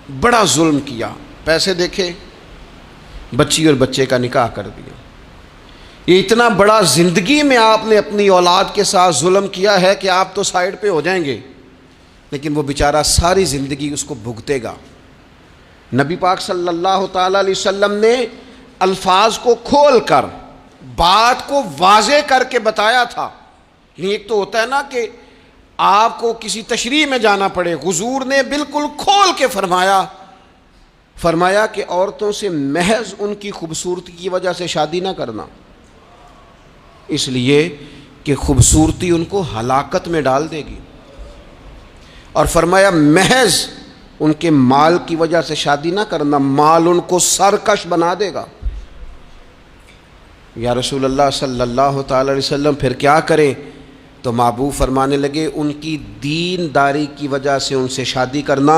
बड़ा जुल्म किया, पैसे देखे, बच्ची और बच्चे का निकाह कर दिया। ये इतना बड़ा ज़िंदगी में आपने अपनी औलाद के साथ जुल्म किया है कि आप तो साइड पे हो जाएंगे, लेकिन वो बेचारा सारी ज़िंदगी उसको भुगतेगा। नबी पाक सल्लल्लाहु ताला अलैहि वसल्लम ने अल्फाज को खोल कर बात को वाज़े करके बताया था। एक तो होता है ना कि आपको किसी तशरीह में जाना पड़े, हुजूर ने बिल्कुल खोल के फरमाया कि औरतों से महज उनकी खूबसूरती की वजह से शादी ना करना, इसलिए कि खूबसूरती उनको हलाकत में डाल देगी। और फरमाया महज उनके माल की वजह से शादी ना करना, माल उनको सरकश बना देगा। या रसूल अल्लाह सल्लल्लाहु ताला अलैहि वसल्लम फिर क्या करें? तो महबूब फरमाने लगे उनकी दीनदारी की वजह से उनसे शादी करना